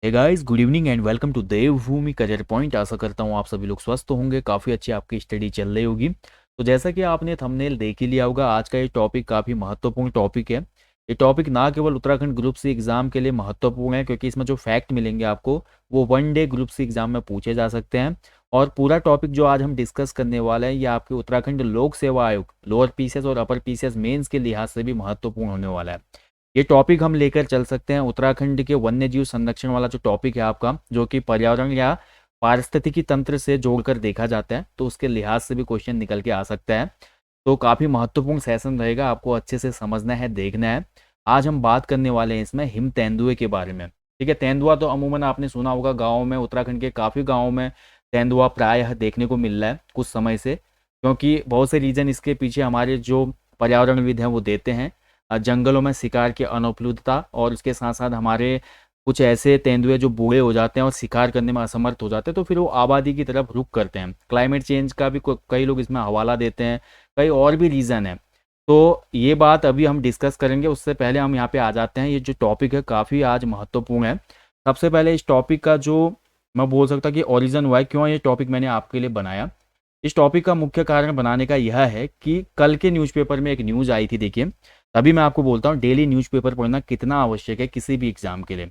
Hey guys, good evening and welcome to Devbhoomi career point. आशा करता हूँ आप सभी लोग स्वस्थ होंगे, काफ़ी अच्छी आपकी स्टडी चल रही होगी। तो जैसा कि आपने थंबनेल देख ही लिया होगा, आज का ये टॉपिक काफ़ी महत्वपूर्ण टॉपिक है। ये टॉपिक ना केवल उत्तराखंड ग्रुप सी एग्जाम के लिए महत्वपूर्ण है, क्योंकि इसमें जो फैक्ट मिलेंगे आपको वो one day group C exam में पूछे जा सकते हैं। और पूरा टॉपिक जो आज हम डिस्कस करने वाले हैं, ये आपके उत्तराखंड लोक सेवा आयोग लोअर पीसीएस और अपर पीसीएस मेंस के लिहाज से भी महत्वपूर्ण होने वाला है। ये टॉपिक हम लेकर चल सकते हैं उत्तराखंड के वन्य जीव संरक्षण वाला जो टॉपिक है आपका, जो कि पर्यावरण या पारिस्थितिकी तंत्र से जोड़कर देखा जाता है, तो उसके लिहाज से भी क्वेश्चन निकल के आ सकता है। तो काफ़ी महत्वपूर्ण सेशन रहेगा, आपको अच्छे से समझना है, देखना है। आज हम बात करने वाले हैं इसमें हिम तेंदुए के बारे में। ठीक है, तेंदुआ तो अमूमन आपने सुना होगा, गाँव में, उत्तराखंड के काफ़ी गाँव में तेंदुआ प्रायः देखने को मिल रहा है कुछ समय से, क्योंकि बहुत से रीज़न इसके पीछे हमारे जो पर्यावरणविद हैं वो देते हैं। जंगलों में शिकार की अनुपलब्धता और उसके साथ साथ हमारे कुछ ऐसे तेंदुए जो बूढ़े हो जाते हैं और शिकार करने में असमर्थ हो जाते हैं, तो फिर वो आबादी की तरफ रुख करते हैं। क्लाइमेट चेंज का भी कई लोग इसमें हवाला देते हैं, कई और भी रीज़न है। तो ये बात अभी हम डिस्कस करेंगे, उससे पहले हम यहाँ पे आ जाते हैं। ये जो टॉपिक है काफ़ी आज महत्वपूर्ण है। सबसे पहले इस टॉपिक का जो मैं बोल सकता कि ओरिजिन हुआ है, क्यों ये टॉपिक मैंने आपके लिए बनाया। इस टॉपिक का मुख्य कारण बनाने का यह है कि कल के न्यूज़पेपर में एक न्यूज़ आई थी, देखिए। तभी मैं आपको बोलता हूँ डेली न्यूज़पेपर पढ़ना कितना आवश्यक है किसी भी एग्जाम के लिए।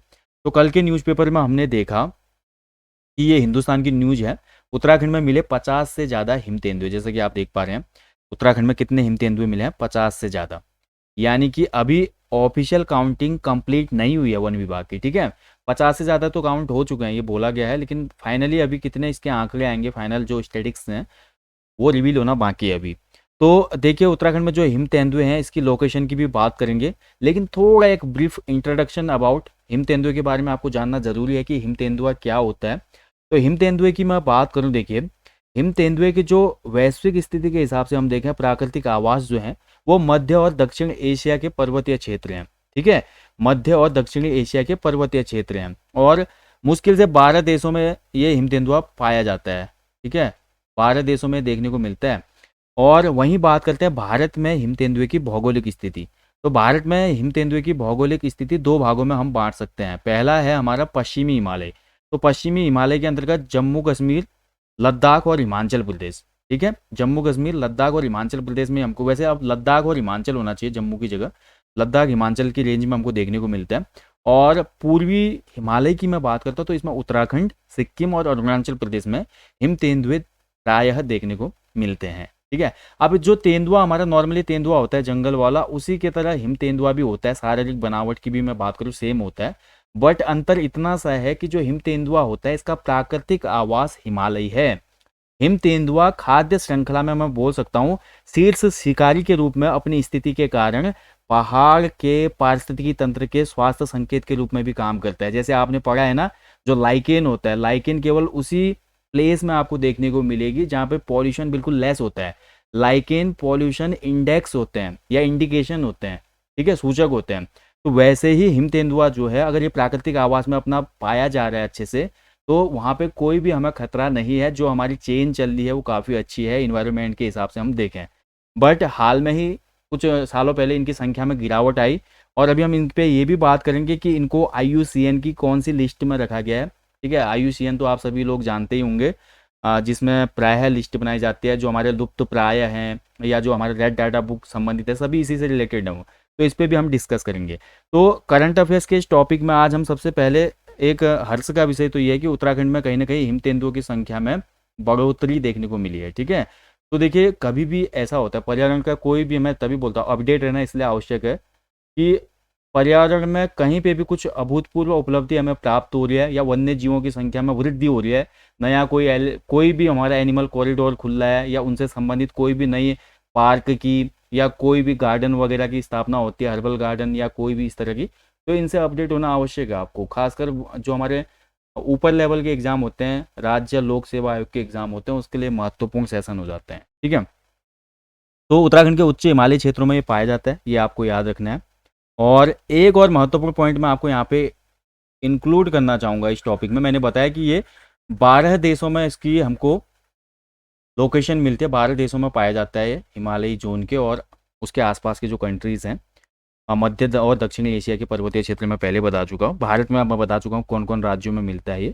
तो कल के न्यूज़पेपर में हमने देखा कि ये हिंदुस्तान की न्यूज़ है, उत्तराखंड में मिले 50 से ज़्यादा हिम तेंदुए। जैसे कि आप देख पा रहे हैं, उत्तराखंड में कितने हिम तेंदुए मिले हैं, 50 से ज़्यादा। यानी कि अभी ऑफिशियल काउंटिंग कंप्लीट नहीं हुई है वन विभाग की। ठीक है, 50 से ज़्यादा तो काउंट हो चुके हैं, ये बोला गया है, लेकिन फाइनली अभी कितने इसके आंकड़े आएंगे, फाइनल जो स्टेटिक्स हैं वो रिवील होना बाकी है अभी। तो देखिए, उत्तराखंड में जो हिम तेंदुए हैं इसकी लोकेशन की भी बात करेंगे, लेकिन थोड़ा एक ब्रीफ इंट्रोडक्शन अबाउट हिम तेंदुए के बारे में आपको जानना जरूरी है कि हिम तेंदुआ क्या होता है। तो हिम तेंदुए की मैं बात करूं, देखिए, हिम तेंदुए की जो वैश्विक स्थिति के हिसाब से हम देखें, प्राकृतिक आवास जो है वो मध्य और दक्षिण एशिया के पर्वतीय क्षेत्र हैं। ठीक है, मध्य और दक्षिणी एशिया के पर्वतीय क्षेत्र हैं, और मुश्किल से 12 देशों में ये हिम तेंदुआ पाया जाता है। ठीक है, 12 देशों में देखने को मिलता है। और वहीं बात करते हैं भारत में हिम तेंदुए की भौगोलिक स्थिति। तो भारत में हिम तेंदुए की भौगोलिक स्थिति दो भागों में हम बांट सकते हैं। पहला है हमारा पश्चिमी हिमालय। तो पश्चिमी हिमालय के अंतर्गत जम्मू कश्मीर, लद्दाख और हिमाचल प्रदेश। ठीक है, जम्मू कश्मीर, लद्दाख और हिमाचल प्रदेश में हमको, वैसे अब लद्दाख और हिमाचल होना चाहिए जम्मू की जगह, लद्दाख हिमाचल की रेंज में हमको देखने को मिलता है। और पूर्वी हिमालय की मैं बात करता हूँ तो इसमें उत्तराखंड, सिक्किम और अरुणाचल प्रदेश में हिम तेंदुए प्रायः देखने को मिलते हैं। ठीक है, अब जो तेंदुआ हमारा नॉर्मली तेंदुआ होता है जंगल वाला, उसी के तरह हिम तेंदुआ भी होता है। शारीरिक बनावट की भी मैं बात करूँ सेम होता है, बट अंतर इतना सा है कि जो हिम तेंदुआ होता है इसका प्राकृतिक आवास हिमालय है। हिम तेंदुआ खाद्य श्रृंखला में मैं बोल सकता हूँ शीर्ष शिकारी के रूप में अपनी स्थिति के कारण पहाड़ के पारिस्थितिकी तंत्र के स्वास्थ्य संकेत के रूप में भी काम करता है। जैसे आपने पढ़ा है ना, जो लाइकेन होता है, लाइकेन केवल उसी प्लेस में आपको देखने को मिलेगी जहाँ पे पॉल्यूशन बिल्कुल लेस होता है। लाइकेन पॉल्यूशन इंडेक्स होते हैं या इंडिकेशन होते हैं, ठीक है, सूचक होते हैं। तो वैसे ही हिम तेंदुआ जो है, अगर ये प्राकृतिक आवास में अपना पाया जा रहा है अच्छे से, तो वहाँ पे कोई भी हमें खतरा नहीं है। जो हमारी चेन चल रही है वो काफ़ी अच्छी है इन्वायरमेंट के हिसाब से हम देखें। बट हाल में ही कुछ सालों पहले इनकी संख्या में गिरावट आई, और अभी हम इन पे ये भी बात करेंगे कि इनको IUCN की कौन सी लिस्ट में रखा गया है। ठीक है, IUCN तो आप सभी लोग जानते ही होंगे, जिसमें प्रायः लिस्ट बनाई जाती है जो हमारे लुप्त प्राय हैं या जो हमारे रेड डाटा बुक संबंधित है, सभी इसी से रिलेटेड हैं। तो इस पर भी हम डिस्कस करेंगे। तो करंट अफेयर्स के इस टॉपिक में आज हम सबसे पहले एक हर्ष का विषय तो ये है कि उत्तराखंड में कहीं ना कहीं हिम तेंदुओं की संख्या में बढ़ोतरी देखने को मिली है। ठीक है, तो देखिए, कभी भी ऐसा होता है पर्यावरण का कोई भी, मैं तभी बोलता हूँ अपडेट रहना इसलिए आवश्यक है कि पर्यावरण में कहीं पे भी कुछ अभूतपूर्व उपलब्धि हमें प्राप्त हो रही है या वन्य जीवों की संख्या में वृद्धि हो रही है, नया कोई भी हमारा एनिमल कॉरिडोर खुल रहा है, या उनसे संबंधित कोई भी नई पार्क की या कोई भी गार्डन वगैरह की स्थापना होती है, हर्बल गार्डन या कोई भी इस तरह की, तो इनसे अपडेट होना आवश्यक है आपको। खासकर जो हमारे ऊपर लेवल के एग्जाम होते हैं, राज्य लोक सेवा आयोग के एग्जाम होते हैं, उसके लिए महत्वपूर्ण सेशन हो जाते हैं। ठीक है, तो उत्तराखंड के उच्च हिमालयी क्षेत्रों में ये पाया जाता है, ये आपको याद रखना है। और एक और महत्वपूर्ण पॉइंट मैं आपको यहाँ पे इंक्लूड करना चाहूँगा इस टॉपिक में। मैंने बताया कि ये 12 देशों में इसकी हमको लोकेशन मिलती है, 12 देशों में पाया जाता है ये हिमालयी जोन के और उसके आसपास के जो कंट्रीज़ हैं। मध्य और दक्षिणी एशिया के पर्वतीय क्षेत्र में पहले बता चुका हूँ। भारत में अब मैं बता चुका हूँ कौन कौन राज्यों में मिलता है ये।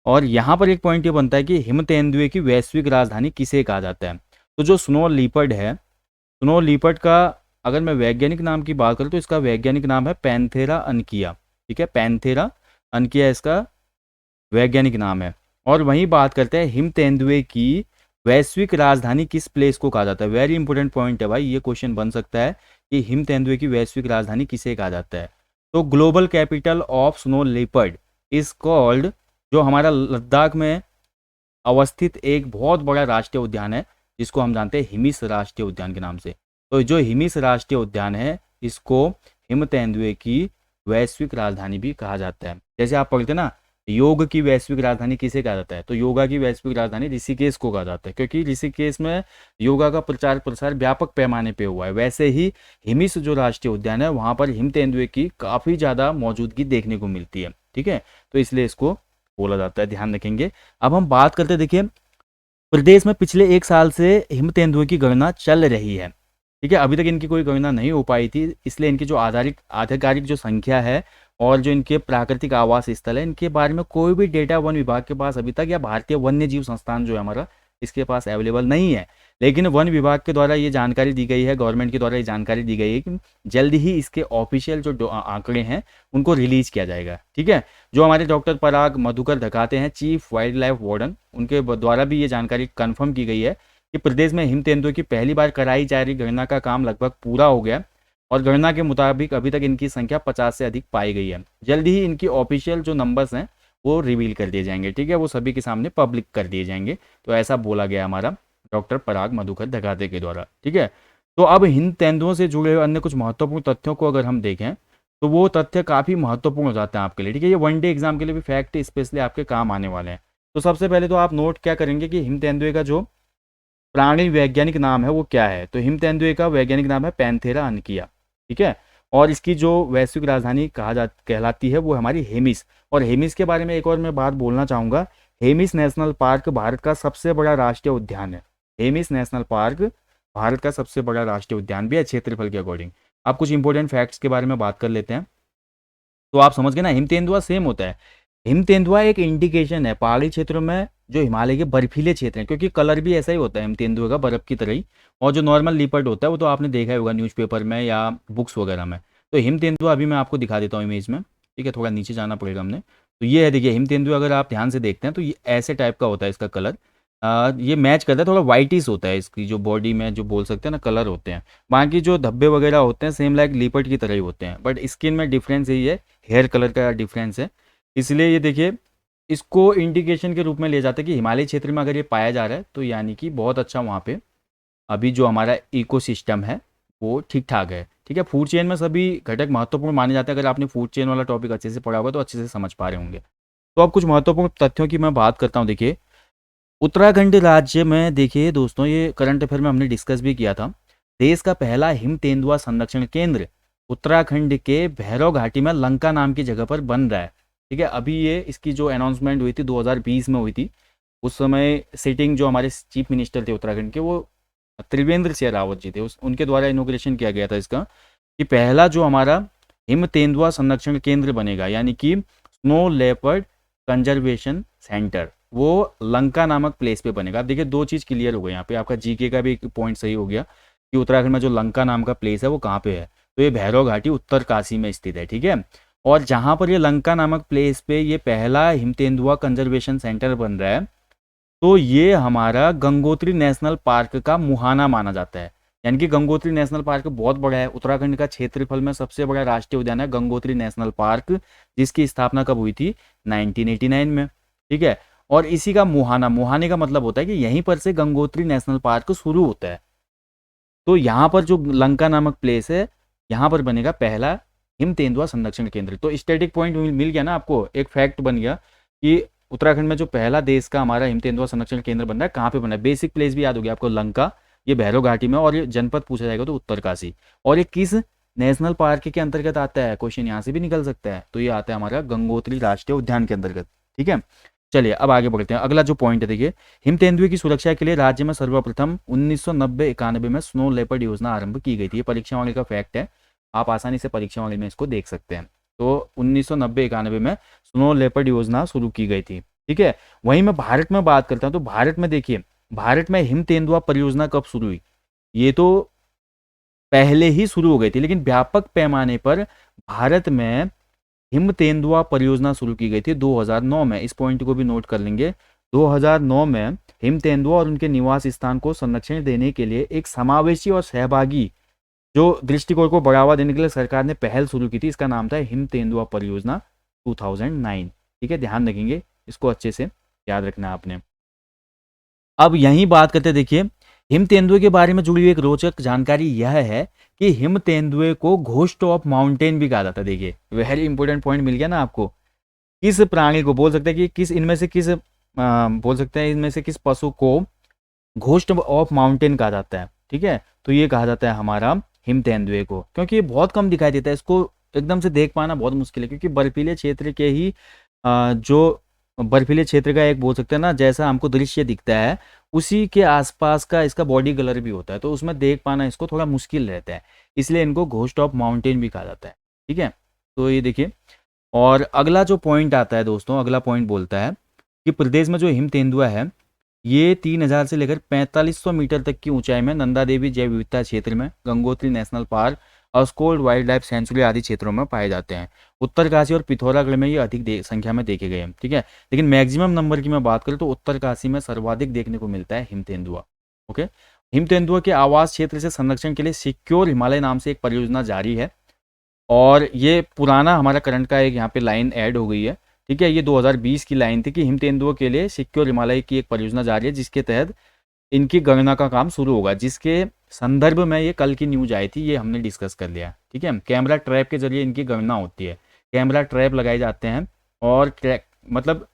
और यहाँ पर एक पॉइंट ये बनता है कि हिम तेंदुए की वैश्विक राजधानी किसे कहा जाता है। तो जो स्नो लीपर्ड है, स्नो लीपर्ड का अगर मैं वैज्ञानिक नाम की बात करूँ तो इसका वैज्ञानिक नाम है पैंथेरा अनकिया। ठीक है, पैंथेरा अनकिया इसका वैज्ञानिक नाम है। और वहीं बात करते हैं हिम तेंदुए की वैश्विक राजधानी किस प्लेस को कहा जाता है। वेरी इंपॉर्टेंट पॉइंट है भाई, ये क्वेश्चन बन सकता है कि हिम तेंदुए की वैश्विक राजधानी किसे कहा जाता है। तो global capital of snow leopard is called, जो हमारा लद्दाख में अवस्थित एक बहुत बड़ा राष्ट्रीय उद्यान है जिसको हम जानते हैं हिमिस राष्ट्रीय उद्यान के नाम से। तो जो हिमिस राष्ट्रीय उद्यान है इसको हिम तेंदुए की वैश्विक राजधानी भी कहा जाता है। जैसे आप पढ़ते ना, योग की वैश्विक राजधानी किसे कहा जाता है, तो योगा की वैश्विक राजधानी ऋषिकेश को कहा जाता है, क्योंकि ऋषिकेश में योगा का प्रचार प्रसार व्यापक पैमाने पे हुआ है। वैसे ही हिमिस जो राष्ट्रीय उद्यान है वहाँ पर हिम तेंदुए की काफ़ी ज़्यादा मौजूदगी देखने को मिलती है। ठीक है, तो इसलिए इसको बोला जाता है, ध्यान रखेंगे। अब हम बात करते, देखिए प्रदेश में पिछले 1 साल से हिम तेंदुए की गणना चल रही है। ठीक है, अभी तक इनकी कोई गणना नहीं हो पाई थी, इसलिए इनकी जो आधिकारिक जो संख्या है और जो इनके प्राकृतिक आवास स्थल है इनके बारे में कोई भी डेटा वन विभाग के पास अभी तक, या भारतीय वन्य जीव संस्थान जो है हमारा, इसके पास अवेलेबल नहीं है। लेकिन वन विभाग के द्वारा ये जानकारी दी गई है, गवर्नमेंट के द्वारा ये जानकारी दी गई है कि जल्द ही इसके ऑफिशियल जो आंकड़े हैं उनको रिलीज किया जाएगा। ठीक है, जो हमारे डॉक्टर पराग मधुकर धकाते हैं, चीफ वाइल्ड लाइफ वार्डन, उनके द्वारा भी ये जानकारी कंफर्म की गई है कि प्रदेश में हिम तेंदुए की पहली बार कराई जा रही गणना का काम लगभग पूरा हो गया और गणना के मुताबिक अभी तक इनकी संख्या 50 से अधिक पाई गई है। जल्द ही इनकी ऑफिशियल जो नंबर्स हैं वो रिवील कर दिए जाएंगे। ठीक है, वो सभी के सामने पब्लिक कर दिए जाएंगे। तो ऐसा बोला गया हमारा डॉक्टर पराग मधुकर धगाते के द्वारा। ठीक है, तो अब हिम तेंदुओं से जुड़े हुए अन्य कुछ महत्वपूर्ण तथ्यों को अगर हम देखें तो वो तथ्य काफ़ी महत्वपूर्ण हो जाते हैं आपके लिए। ठीक है, ये वनडे एग्जाम के लिए भी फैक्ट स्पेशली आपके काम आने वाले हैं। तो सबसे पहले तो आप नोट क्या करेंगे कि हिम तेंदुए का जो प्राणी वैज्ञानिक नाम है वो क्या है। तो हिम तेंदुए का वैज्ञानिक नाम है पैंथेरा अनकिया। ठीक है, और इसकी जो वैश्विक राजधानी कहलाती है वो हमारी हेमिस। और हेमिस के बारे में एक और मैं बात बोलना चाहूँगा, हेमिस नेशनल पार्क भारत का सबसे बड़ा राष्ट्रीय उद्यान है। हेमिस नेशनल पार्क भारत का सबसे बड़ा राष्ट्रीय उद्यान भी है क्षेत्रफल के अकॉर्डिंग। आप कुछ इंपॉर्टेंट फैक्ट्स के बारे में बात कर लेते हैं। तो आप समझ गए ना, हिम तेंदुआ सेम होता है। हिम तेंदुआ एक इंडिकेशन है पहाड़ी क्षेत्रों में जो हिमालय के बर्फीले क्षेत्र हैं, क्योंकि कलर भी ऐसा ही होता है हिम तेंदुए का, बर्फ की तरह ही। और जो नॉर्मल लीपर्ड होता है वो तो आपने देखा ही होगा न्यूज़पेपर में या बुक्स वगैरह में। तो हिम तेंदुआ अभी मैं आपको दिखा देता हूँ इमेज में। ठीक है, थोड़ा नीचे जाना पड़ेगा हमने। तो ये है, देखिए हिम तेंदुआ अगर आप ध्यान से देखते हैं तो ये ऐसे टाइप का होता है इसका कलर। ये मैच करता है, थोड़ा वाइटिस होता है इसकी जो बॉडी में, जो बोल सकते हैं ना कलर होते हैं। बाकी जो धब्बे वगैरह होते हैं सेम लाइक लीपर्ड की तरह ही होते हैं, बट स्किन में डिफरेंस यही है, हेयर कलर का डिफरेंस है। इसलिए ये देखिए इसको इंडिकेशन के रूप में ले जाते हैं कि हिमालय क्षेत्र में अगर ये पाया जा रहा है तो यानी कि बहुत अच्छा वहाँ पे अभी जो हमारा इकोसिस्टम है वो ठीक ठाक है। ठीक है, फूड चेन में सभी घटक महत्वपूर्ण माने जाते हैं। अगर आपने फूड चेन वाला टॉपिक अच्छे से पढ़ा होगा तो अच्छे से समझ पा रहे होंगे। तो अब कुछ महत्वपूर्ण तथ्यों की मैं बात करता हूँ। देखिए उत्तराखंड राज्य में, देखिए दोस्तों ये करंट अफेयर में हमने डिस्कस भी किया था, देश का पहला हिम तेंदुआ संरक्षण केंद्र उत्तराखंड के भैरव घाटी में लंका नाम की जगह पर बन रहा है। ठीक है, अभी ये इसकी जो अनाउंसमेंट हुई थी 2020 में हुई थी। उस समय सिटिंग जो हमारे चीफ मिनिस्टर थे उत्तराखंड के वो त्रिवेंद्र सिंह रावत जी थे, उनके द्वारा इनोग्रेशन किया गया था इसका, कि पहला जो हमारा हिम तेंदुआ संरक्षण केंद्र बनेगा, यानी कि स्नो लेपर्ड कंजर्वेशन सेंटर, वो लंका नामक प्लेस पे बनेगा। आप देखिए दो चीज़ क्लियर हो गई यहाँ पे, आपका जीके का भी एक पॉइंट सही हो गया कि उत्तराखंड में जो लंका नाम का प्लेस है वो कहाँ पे है, तो ये भैरव घाटी उत्तर काशी में स्थित है। ठीक है, और जहाँ पर ये लंका नामक प्लेस पे ये पहला हिम तेंदुआ कंजर्वेशन सेंटर बन रहा है, तो ये हमारा गंगोत्री नेशनल पार्क का मुहाना माना जाता है। यानी कि गंगोत्री नेशनल पार्क बहुत बड़ा है, उत्तराखंड का क्षेत्रफल में सबसे बड़ा राष्ट्रीय उद्यान है गंगोत्री नेशनल पार्क, जिसकी स्थापना कब हुई थी, 1989 में। ठीक है, और इसी का मुहाना, मुहाने का मतलब होता है कि यहीं पर से गंगोत्री नेशनल पार्क शुरू होता है। तो यहाँ पर जो लंका नामक प्लेस है यहाँ पर बनेगा पहला हिम तेंदुआ संरक्षण केंद्र। तो स्टैटिक पॉइंट मिल गया ना आपको, एक फैक्ट बन गया कि उत्तराखंड में जो पहला देश का हमारा हिम तेंदुआ संरक्षण केंद्र बन रहा है कहाँ पे बना है। बेसिक प्लेस भी याद हो गया आपको, लंका, ये भैरव घाटी में, और ये जनपद पूछा जाएगा तो उत्तरकाशी। और ये किस नेशनल पार्क के अंतर्गत आता है, क्वेश्चन यहाँ से भी निकल सकता है, तो ये आता है हमारा गंगोत्री राष्ट्रीय उद्यान के अंतर्गत। ठीक है, चलिए अब आगे बढ़ते हैं। अगला जो पॉइंट है देखिए, हिम तेंदुए की सुरक्षा के लिए राज्य में सर्वप्रथम 1990-91 में स्नो लेपर्ड योजना आरंभ की गई थी। ये परीक्षा वाले का फैक्ट है। आप आसानी से परीक्षा वाले में इसको देख सकते हैं। तो 1990-91 में स्नो लेपर्ड योजना शुरू की गई थी। ठीक है, वहीं मैं भारत में बात करता हूँ तो भारत में देखिए, भारत में हिम तेंदुआ परियोजना कब शुरू हुई? ये तो पहले ही शुरू हो गई थी, लेकिन व्यापक पैमाने पर भारत में हिम तेंदुआ परियोजना शुरू की गई थी 2009 में। इस पॉइंट को भी नोट कर लेंगे। 2009 में हिम तेंदुआ और उनके निवास स्थान को संरक्षण देने के लिए एक समावेशी और सहभागी जो दृष्टिकोण को बढ़ावा देने के लिए सरकार ने पहल शुरू की थी, इसका नाम था हिम तेंदुआ परियोजना 2009। ठीक है, ध्यान रखेंगे, इसको अच्छे से याद रखना है आपने। अब यही बात करते, देखिए हिम तेंदुए के बारे में जुड़ी हुई एक रोचक जानकारी यह है कि हिम तेंदुए को घोस्ट ऑफ माउंटेन भी कहा जाता है। देखिए वेरी इंपॉर्टेंट पॉइंट मिल गया ना आपको। किस प्राणी को बोल सकते हैं कि किस इनमें से किस बोल सकते हैं इनमें से किस पशु को घोस्ट ऑफ माउंटेन कहा जाता है? ठीक है, तो ये कहा जाता है हमारा हिम तेंदुए को, क्योंकि ये बहुत कम दिखाई देता है, इसको एकदम से देख पाना बहुत मुश्किल है, क्योंकि बर्फीले क्षेत्र के ही जो बर्फीले क्षेत्र का एक बोल सकते हैं ना, जैसा हमको दृश्य दिखता है उसी के आसपास का इसका बॉडी कलर भी होता है, तो उसमें देख पाना इसको थोड़ा मुश्किल रहता है, इसलिए इनको घोस्ट ऑफ माउंटेन भी कहा जाता है। ठीक है, तो ये देखिए। और अगला जो पॉइंट आता है दोस्तों, अगला पॉइंट बोलता है कि प्रदेश में जो हिम तेंदुआ है ये 3000 से लेकर 4500 मीटर तक की ऊंचाई में नंदा देवी जैव विविधता क्षेत्र में, Gangotri national park, Askot wildlife sanctuary आदि क्षेत्रों में पाए जाते हैं। उत्तरकाशी और पिथौरागढ़ में ये अधिक संख्या में देखे गए हैं। ठीक है, लेकिन मैक्सिमम नंबर की मैं बात करूँ तो उत्तरकाशी में सर्वाधिक देखने को मिलता है हिम तेंदुआ। ओके, हिम तेंदुआ के आवास क्षेत्र से संरक्षण के लिए सिक्योर हिमालय नाम से एक परियोजना जारी है, और ये पुराना हमारा करंट का एक यहाँ पे लाइन ऐड हो गई है। ठीक है, ये 2020 की लाइन थी कि हिम तेंदुओं के लिए सिक्योर हिमालय की एक परियोजना जारी है, जिसके तहत इनकी गणना का काम शुरू होगा, जिसके संदर्भ में ये कल की न्यूज आई थी, ये हमने डिस्कस कर लिया। ठीक है, कैमरा ट्रैप के जरिए इनकी गणना होती है, कैमरा ट्रैप लगाए जाते हैं, और ट्रैक मतलब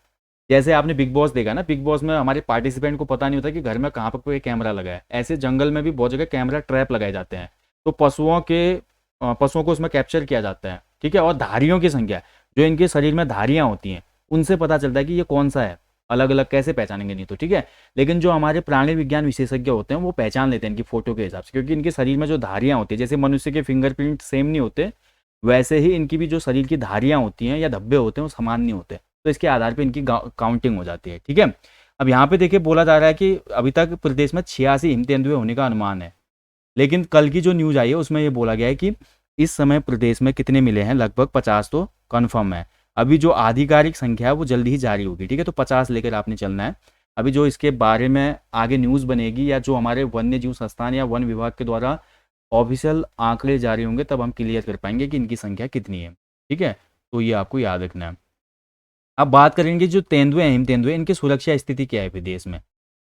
जैसे आपने बिग बॉस देखा ना, बिग बॉस में हमारे पार्टिसिपेंट को पता नहीं होता कि घर में कहाँ पर कोई कैमरा लगा है, ऐसे जंगल में भी बहुत जगह कैमरा ट्रैप लगाए जाते हैं, तो पशुओं को उसमें कैप्चर किया जाता है। ठीक है, और धारियों की संख्या, जो इनके शरीर में धारियां होती हैं, उनसे पता चलता है कि ये कौन सा है, अलग अलग कैसे पहचानेंगे नहीं तो। ठीक है, लेकिन जो हमारे प्राणी विज्ञान विशेषज्ञ होते हैं वो पहचान लेते हैं इनकी फोटो के हिसाब से, क्योंकि इनके शरीर में जो धारियां होती है, जैसे मनुष्य के फिंगरप्रिंट सेम नहीं होते, वैसे ही इनकी भी जो शरीर की धारियां होती हैं या धब्बे होते हैं वो समान नहीं होते, तो इसके आधार पर इनकी काउंटिंग हो जाती है। ठीक है, अब यहाँ पे देखिए बोला जा रहा है कि अभी तक प्रदेश में 86 हिम तेंदुए होने का अनुमान है, लेकिन कल की जो न्यूज आई है उसमें ये बोला गया है कि इस समय प्रदेश में कितने मिले हैं, लगभग 50 तो कन्फर्म है। अभी जो आधिकारिक संख्या है वो जल्दी ही जारी होगी। ठीक है, तो 50 लेकर आपने चलना है। अभी जो इसके बारे में आगे न्यूज़ बनेगी, या जो हमारे वन्य जीव संस्थान या वन विभाग के द्वारा ऑफिशियल आंकड़े जारी होंगे, तब हम क्लियर कर पाएंगे कि इनकी संख्या कितनी है। ठीक है, तो ये आपको याद रखना है। अब बात करेंगे जो तेंदुए हैं, हिम तेंदुए, इनकी सुरक्षा स्थिति क्या है विदेश में,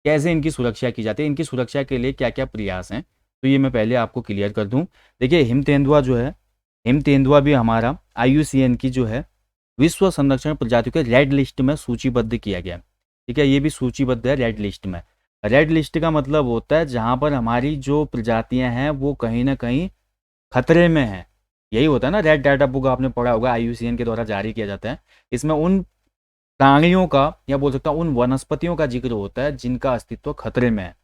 कैसे इनकी सुरक्षा की जाती है, इनकी सुरक्षा के लिए क्या क्या प्रयास हैं, तो ये मैं पहले आपको क्लियर कर दूं। देखिए हिम तेंदुआ जो है, हिम तेंदुआ भी हमारा IUCN की जो है विश्व संरक्षण प्रजातियों के रेड लिस्ट में सूचीबद्ध किया गया। ठीक है, ये भी सूचीबद्ध है रेड लिस्ट में। रेड लिस्ट का मतलब होता है जहाँ पर हमारी जो प्रजातियाँ हैं वो कहीं ना कहीं खतरे में हैं। यही होता है ना, रेड डाटा बुक आपने पढ़ा होगा, IUCN के द्वारा जारी किया जाता है। इसमें उन प्राणियों का या बोल सकता हूँ उन वनस्पतियों का जिक्र होता है जिनका अस्तित्व खतरे में है,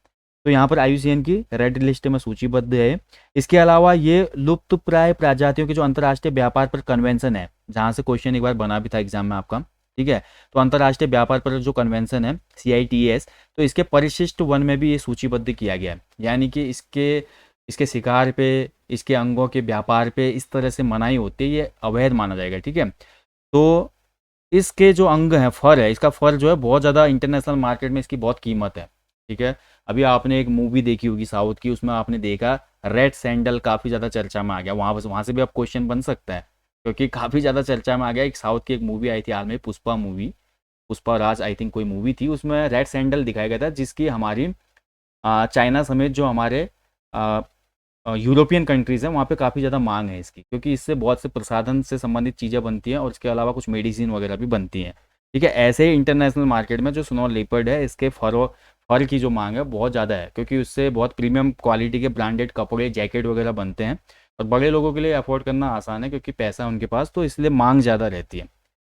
तो यहाँ पर IUCN की रेड लिस्ट में सूचीबद्ध है। इसके अलावा ये लुप्त प्राय प्रजातियों के जो अंतर्राष्ट्रीय व्यापार पर कन्वेंशन है, जहाँ से क्वेश्चन एक बार बना भी था एग्जाम में आपका। ठीक है, तो अंतर्राष्ट्रीय व्यापार पर जो कन्वेंशन है CITES, तो इसके परिशिष्ट वन में भी ये सूचीबद्ध किया गया है, यानी कि इसके इसके शिकार पे, इसके अंगों के व्यापार पे इस तरह से मनाही होती है, ये अवैध माना जाएगा। ठीक है, तो इसके जो अंग हैं, फर है, इसका फर जो है बहुत ज़्यादा इंटरनेशनल मार्केट में इसकी बहुत कीमत है। ठीक है, अभी आपने एक मूवी देखी होगी साउथ की, उसमें आपने देखा रेड सैंडल काफ़ी ज़्यादा चर्चा में आ गया, वहाँ से भी अब क्वेश्चन बन सकता है, क्योंकि काफ़ी ज़्यादा चर्चा में आ गया। एक साउथ की एक मूवी आई थी हाल में, Pushpa movie, Pushpa Raj I think कोई मूवी थी, उसमें रेड सैंडल दिखाया गया था, जिसकी हमारी चाइना समेत जो हमारे यूरोपियन कंट्रीज़ हैं वहाँ पे काफ़ी ज़्यादा मांग है इसकी, क्योंकि इससे बहुत से प्रसाधन से संबंधित चीज़ें बनती हैं और इसके अलावा कुछ मेडिसिन वगैरह भी बनती हैं। ठीक है, ऐसे ही इंटरनेशनल मार्केट में जो स्नो लेपर्ड है, इसके फर की जो मांग है बहुत ज़्यादा है, क्योंकि उससे बहुत प्रीमियम क्वालिटी के ब्रांडेड कपड़े, जैकेट वगैरह बनते हैं, और बड़े लोगों के लिए अफोर्ड करना आसान है क्योंकि पैसा है उनके पास, तो इसलिए मांग ज़्यादा रहती है।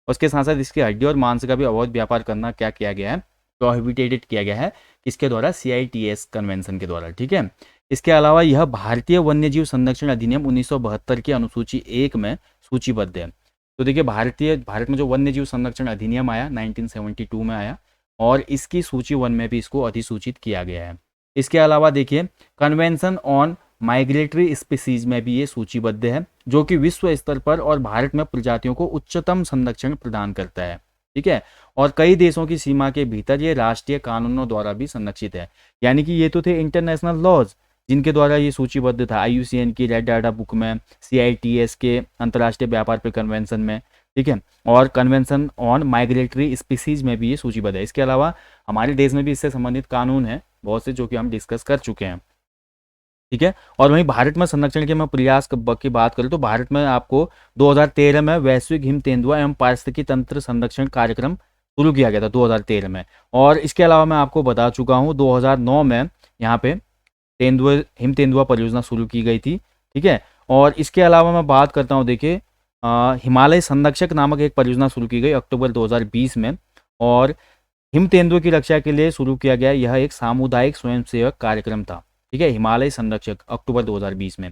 उसके साथ साथ इसकी हड्डी और मांस का भी अवैध व्यापार करना क्या किया गया है, प्रोहिबिटेड किया गया है, किसके द्वारा, CITES कन्वेंशन के द्वारा, ठीक है। इसके अलावा यह भारतीय वन्यजीव संरक्षण अधिनियम 1972 की अनुसूची 1 में सूचीबद्ध है। तो देखिए भारत में जो वन्यजीव संरक्षण अधिनियम आया 1972 में आया, और इसकी सूची 1 में भी इसको अधिसूचित किया गया है। इसके अलावा देखिए कन्वेंशन ऑन माइग्रेटरी स्पीसीज में भी ये सूचीबद्ध है, जो कि विश्व स्तर पर और भारत में प्रजातियों को उच्चतम संरक्षण प्रदान करता है, ठीक है। और कई देशों की सीमा के भीतर ये राष्ट्रीय कानूनों द्वारा भी संरक्षित है। यानी कि ये तो थे इंटरनेशनल लॉज जिनके द्वारा ये सूचीबद्ध था, IUCN की रेड डाटा बुक में, CITES के अंतर्राष्ट्रीय व्यापार पर कन्वेंशन में, ठीक है, और कन्वेंशन ऑन माइग्रेटरी स्पीसीज में भी ये सूचीबद्ध है। इसके अलावा हमारे देश में भी इससे संबंधित कानून है बहुत से, जो कि हम डिस्कस कर चुके हैं, ठीक है। और वहीं भारत में संरक्षण के मैं प्रयास की बात करूं तो भारत में आपको 2013 में वैश्विक हिम तेंदुआ एवं पारिस्थितिकी तंत्र संरक्षण कार्यक्रम शुरू किया गया था 2013 में। और इसके अलावा मैं आपको बता चुका हूं 2009 में यहाँ पे हिम तेंदुआ परियोजना शुरू की गई थी, ठीक है। और इसके अलावा मैं बात करता हूँ, देखिए हिमालय संरक्षक नामक एक परियोजना शुरू की गई अक्टूबर 2020 में, और हिम तेंदुए की रक्षा के लिए शुरू किया गया यह एक सामुदायिक स्वयंसेवक कार्यक्रम था, ठीक है, हिमालय संरक्षक, अक्टूबर 2020 में।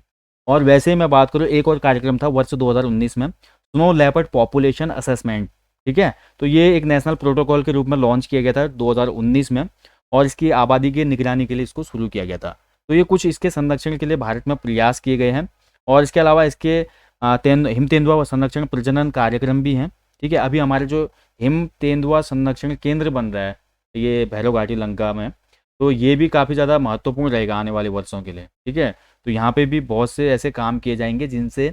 और वैसे ही मैं बात करूँ एक और कार्यक्रम था वर्ष 2019 में, स्नो लेपर्ड पॉपुलेशन असेसमेंट, ठीक है। तो ये एक नेशनल प्रोटोकॉल के रूप में लॉन्च किया गया था 2019 में, और इसकी आबादी की निगरानी के लिए इसको शुरू किया गया था। तो ये कुछ इसके संरक्षण के लिए भारत में प्रयास किए गए हैं। और इसके अलावा इसके हिम तेंदुआ संरक्षण प्रजनन कार्यक्रम भी हैं, ठीक है। अभी हमारे जो हिम तेंदुआ संरक्षण केंद्र बन रहा है ये भैरव घाटी लंका में, तो ये भी काफ़ी ज़्यादा महत्वपूर्ण रहेगा आने वाले वर्षों के लिए, ठीक है। तो यहाँ पे भी बहुत से ऐसे काम किए जाएंगे जिससे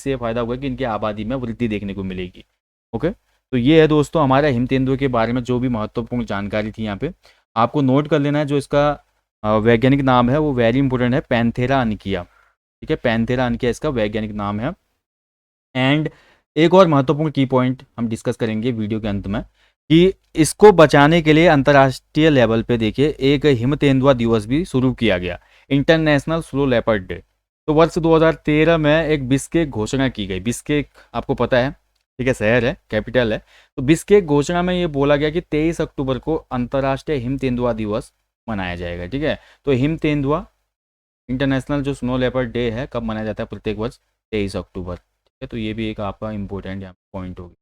ये फायदा होगा कि इनकी आबादी में वृद्धि देखने को मिलेगी। ओके, तो ये है दोस्तों हमारा हिम तेंदुए के बारे में जो भी महत्वपूर्ण जानकारी थी। यहाँ पे आपको नोट कर लेना है, जो इसका वैज्ञानिक नाम है वो वेरी इंपॉर्टेंट है, पैंथेरा अनकिया, ठीक है, पैंथेरा अनकिया इसका वैज्ञानिक नाम है। एंड एक और महत्वपूर्ण की पॉइंट हम डिस्कस करेंगे वीडियो के अंत में, कि इसको बचाने के लिए अंतर्राष्ट्रीय लेवल पे देखिए एक हिम तेंदुआ दिवस भी शुरू किया गया, इंटरनेशनल स्नो लेपर्ड डे। तो वर्ष 2013 में एक बिस्केक घोषणा की गई, बिस्केक आपको पता है, ठीक है, शहर है, कैपिटल है। तो बिस्केक घोषणा में ये बोला गया कि 23 अक्टूबर को अंतर्राष्ट्रीय हिम तेंदुआ दिवस मनाया जाएगा, ठीक है। तो हिम तेंदुआ इंटरनेशनल जो स्नो लेपर्ड डे है कब मनाया जाता है, प्रत्येक वर्ष 23 अक्टूबर, ठीक है। तो ये भी एक आपका इंपॉर्टेंट यहाँ पॉइंट होगी,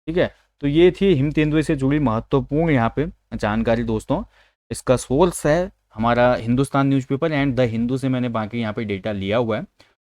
ठीक है। तो ये थी हिम तेंदुए से जुड़ी महत्वपूर्ण यहाँ पे जानकारी दोस्तों। इसका सोर्स है हमारा Hindustan newspaper and the Hindu से मैंने बाकी यहाँ पे डेटा लिया हुआ है,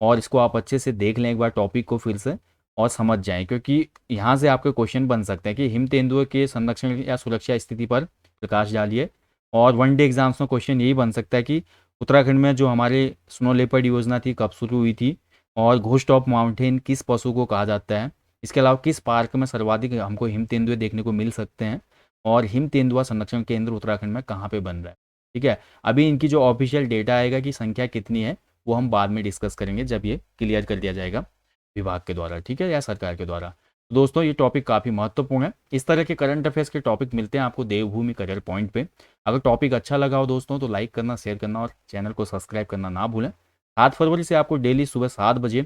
और इसको आप अच्छे से देख लें एक बार टॉपिक को फिर से और समझ जाएं, क्योंकि यहाँ से आपके क्वेश्चन बन सकते हैं कि हिम तेंदुए के संरक्षण या सुरक्षा स्थिति पर प्रकाश डालिए। और वन डे एग्जाम्स में क्वेश्चन यही बन सकता है कि उत्तराखंड में जो हमारे स्नो लेपर्ड योजना थी कब शुरू हुई थी, और घोस्ट ऑफ माउंटेन किस पशु को कहा जाता है, इसके अलावा किस पार्क में सर्वाधिक हमको हिम तेंदुए देखने को मिल सकते हैं, और हिम तेंदुआ संरक्षण केंद्र उत्तराखंड में कहाँ पे बन रहा है, ठीक है। अभी इनकी जो ऑफिशियल डेटा आएगा कि संख्या कितनी है वो हम बाद में डिस्कस करेंगे जब ये क्लियर कर दिया जाएगा विभाग के द्वारा, ठीक है, या सरकार के द्वारा। तो दोस्तों ये टॉपिक काफ़ी महत्वपूर्ण है। इस तरह के करंट अफेयर्स के टॉपिक मिलते हैं आपको देवभूमि करियर पॉइंट पे। अगर टॉपिक अच्छा लगा हो दोस्तों तो लाइक करना, शेयर करना और चैनल को सब्सक्राइब करना ना भूलें। 7 फरवरी से आपको डेली सुबह 7 बजे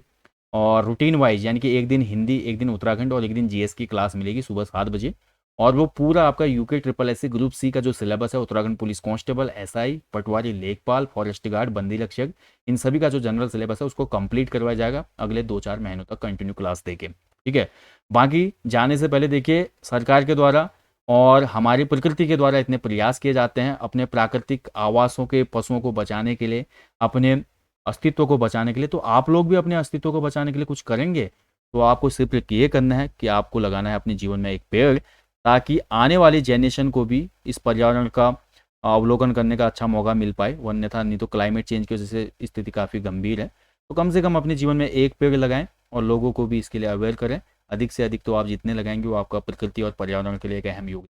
और रूटीन वाइज, यानी कि एक दिन हिंदी, एक दिन उत्तराखंड और एक दिन जीएस की क्लास मिलेगी सुबह 7 बजे। और वो पूरा आपका UK triple S group C का जो सिलेबस है, Uttarakhand police constable, SI, patwari, lekhpal, forest guard, बंदी रक्षक, इन सभी का जो जनरल सिलेबस है उसको कंप्लीट करवाया जाएगा अगले 2-4 महीनों तक कंटिन्यू क्लास देके, ठीक है। बाकी जाने से पहले देखिए सरकार के द्वारा और हमारी प्रकृति के द्वारा इतने प्रयास किए जाते हैं अपने प्राकृतिक आवासों के पशुओं को बचाने के लिए, अपने अस्तित्व को बचाने के लिए। तो आप लोग भी अपने अस्तित्व को बचाने के लिए कुछ करेंगे, तो आपको सिर्फ ये करना है कि आपको लगाना है अपने जीवन में एक पेड़, ताकि आने वाली जनरेशन को भी इस पर्यावरण का अवलोकन करने का अच्छा मौका मिल पाए। अन्यथा नहीं तो क्लाइमेट चेंज की वजह से स्थिति काफ़ी गंभीर है। तो कम से कम अपने जीवन में एक पेड़ लगाएं और लोगों को भी इसके लिए अवेयर करें। अधिक से अधिक तो आप जितने लगाएंगे वो आपका प्रकृति और पर्यावरण के लिए एक अहम योगदान।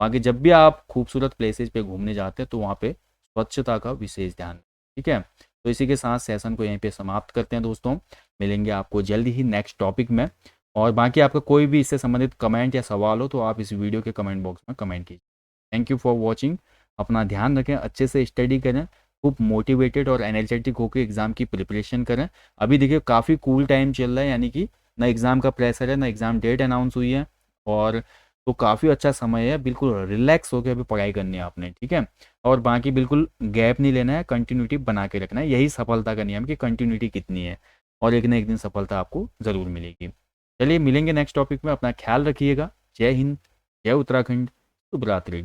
बाकी जब भी आप खूबसूरत प्लेसेज पे घूमने जाते हैं तो वहाँ पे स्वच्छता का विशेष ध्यान, ठीक है। तो इसी के साथ सेशन को यहीं पे समाप्त करते हैं दोस्तों। मिलेंगे आपको जल्दी ही नेक्स्ट टॉपिक में। और बाकी आपका कोई भी इससे संबंधित कमेंट या सवाल हो तो आप इस वीडियो के कमेंट बॉक्स में कमेंट कीजिए। Thank you for watching. अपना ध्यान रखें, अच्छे से स्टडी करें, खूब मोटिवेटेड और एनर्जेटिक होकर एग्ज़ाम की प्रिपरेशन करें। अभी देखिए काफ़ी कूल टाइम चल रहा है, यानी कि ना एग्ज़ाम का प्रेशर है, ना एग्ज़ाम डेट अनाउंस हुई है, और तो काफ़ी अच्छा समय है, बिल्कुल रिलैक्स होकर अभी पढ़ाई करनी है आपने, ठीक है। और बाकी बिल्कुल गैप नहीं लेना है, कंटिन्यूटी बना के रखना है, यही सफलता का नियम कि कंटिन्यूटी कितनी है, और एक ना एक दिन सफलता आपको ज़रूर मिलेगी। चलिए मिलेंगे नेक्स्ट टॉपिक में, अपना ख्याल रखिएगा। जय हिंद, जय उत्तराखंड, शुभ रात्रि।